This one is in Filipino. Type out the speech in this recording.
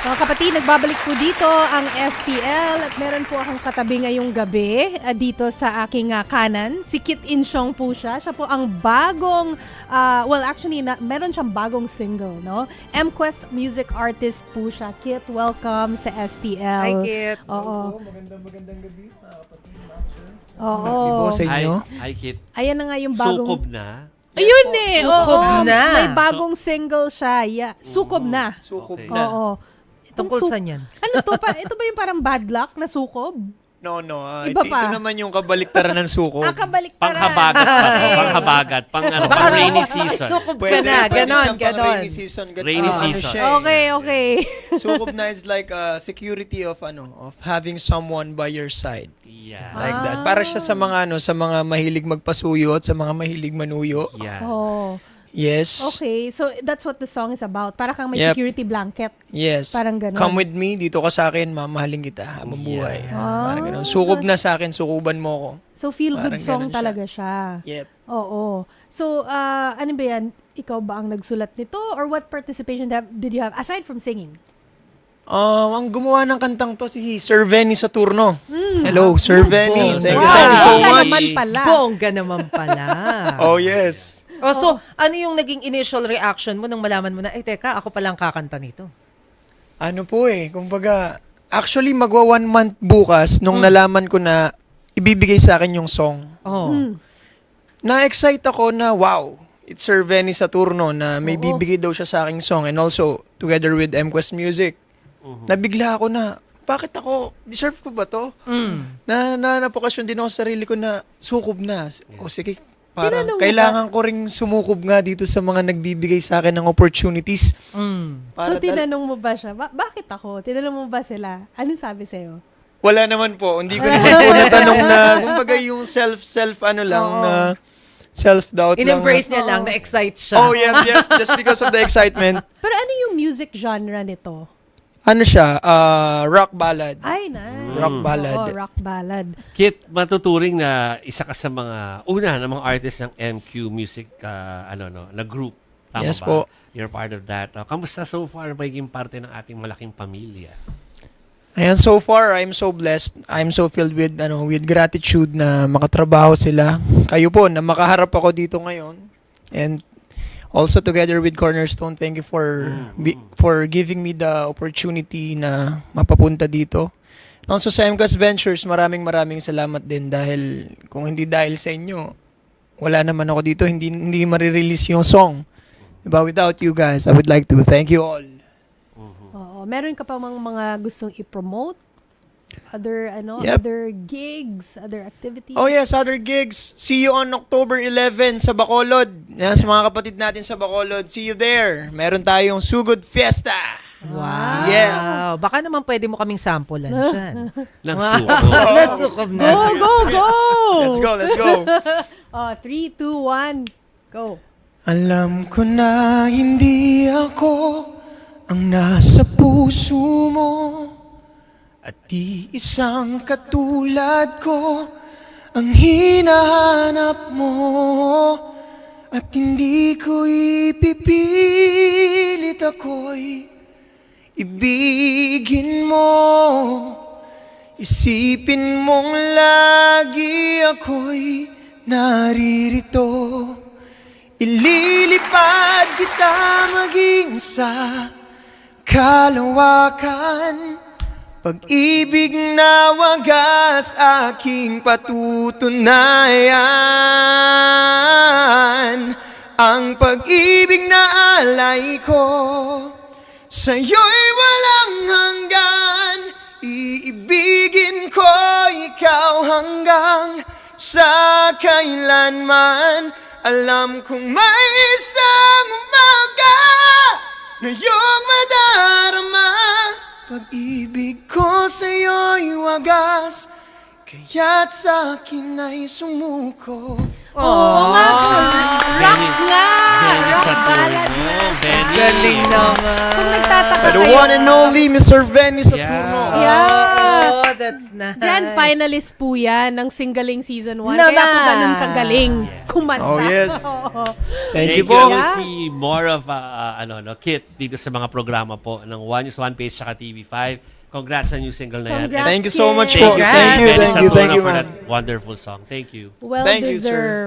Mga kapatid, nagbabalik po dito ang STL at meron po akong katabi ngayong gabi dito sa aking kanan. Si Kit Insyong po siya. Siya po ang bagong, meron siyang bagong single, no? M-Quest music artist po siya. Kit, welcome sa STL. Hi, Kit. Oo. Magandang gabi, kapatid. Oo. Bibo sa inyo. Hi, Kit. Ayan na nga yung bagong... Sukob na. Ayun eh! Sukob Oo, na. may bagong single siya. Yeah. Sukob na. Sukob Okay. na. Oo. Tungkol Itong saan yan? Ano to? Ito ba yung parang bad luck na sukob? No. Iba Ito pa. naman yung kabaliktaran ng sukob. Kabaliktaran. Panghabagat pa to. Panghabagat. Pang rainy season. Sukob ka na. Ganon, siyang pang ganon. rainy season. Rainy Ano season. siya eh. Okay. Sukob na is like security of having someone by your side. Yeah. Like that. Para siya sa mga mahilig magpasuyo at sa mga mahilig manuyo. Yeah. Oh. Yes. Okay, so that's what the song is about. Para kang may Yep. security blanket. Yes. Parang ganon. Come with me, dito ka sa akin, mamahalin kita habang buhay. Parang ganon. Sukob na sa akin, sukuban mo ko. So feel-good Parang song ganon siya. talaga siya. Yep. Oo. So, ano ba yan? Ikaw ba ang nagsulat nito? Or what participation did you have aside from singing? Ang gumawa ng kantang to si Sir Venny Saturno. Hello, Sir Venny. Wow. Thank Wow. you so Bongga much. naman pala. Bongga naman pala. Oh, yes. So, ano yung naging initial reaction mo nung malaman mo na, teka, ako palang kakanta nito? Ano po kumbaga, actually magwa 1 month bukas nung nalaman ko na ibibigay sa akin yung song. Oh. Na-excite ako na, wow, it's Sir Venny Saturno na may bibigay daw siya sa aking song and also together with M-Quest Music. Nabigla ako na, bakit ako? Deserve ko ba to? Napokasyon din ako sa sarili ko na sukob na. O sige, parang Tinanong mo kailangan ko ring sumukob nga dito sa mga nagbibigay sa akin ng opportunities. So, tinanong mo ba siya? Bakit ako? Tinanong mo ba sila? Anong sabi sa'yo? Wala naman po. Hindi ko naman po natanong na, kumbaga yung self-doubt lang. In-embrace niya lang, na-excite siya. Oh, yeah. Just because of the excitement. Pero ano yung music genre nito? Ano siya? Rock ballad. Ay, nice. Rock ballad. Oo, rock ballad. Kit, matuturing na isa ka sa mga ng mga artists ng MQ Music na group. Tama Yes ba? po. You're part of that. Kamusta so far magiging parte ng ating malaking pamilya? Ayan, so far, I'm so blessed. I'm so filled with gratitude na makatrabaho sila. Kayo po, na makaharap ako dito ngayon. And also together with Cornerstone, thank you for giving me the opportunity na mapapunta dito. Also sa M-Quest Ventures, maraming salamat din dahil kung hindi dahil sa inyo, wala naman ako dito, hindi marirelease yung song. Diba? Without you guys, I would like to thank you all. Oo. Meron ka pa mga gustong i-promote? Other Yep. other gigs, other activities? Oh yes, other gigs. See you on October 11 sa Bacolod. Yan, sa mga kapatid natin sa Bacolod. See you there. Meron tayong Sugod Fiesta. Wow. Yeah. Baka naman pwede mo kaming sampulan dyan. Lang Wow. sukob. Nasukob na. Go! Let's go. 3, 2, 1, go. Alam ko na hindi ako ang nasa puso mo at di isang katulad ko ang hinahanap mo at hindi ko ipipilit ako'y ibigin mo. Isipin mong lagi ako'y naririto. Ililipad kita maging sa kalawakan. Pag-ibig na wagas aking patutunayan. Ang pag-ibig na alay ko sa'yo'y walang hanggan. Iibigin ko ikaw hanggang sa kailanman. Alam kong may isang umaga na iyong madarama. Pag-ibig ko sa'yo'y wagas, kaya't sa'kin ay sumuko. Oo nga po. Rock nga! Benny Rock Saturno. ballad nga. Benny. Galing naman. Kung nagtataka The kayo. one and only Mr. Venny Saturno. Yeah. Oo, that's nice. Grand finalist po yan ng Singaling Season 1. Naman! Kaya po ganun kagaling kumanta. Oh, yes. Oo. Thank you po. We'll Yeah. see more of Kit dito sa mga programa po ng One News, One Page, tsaka TV5. Congrats sa new single na yan. Congrats. Thank you so much Kit. po. Congrats. Thank you, Benny thank you, Santona thank you, for man. that wonderful song. Thank you. Well Thank you, sir. deserved.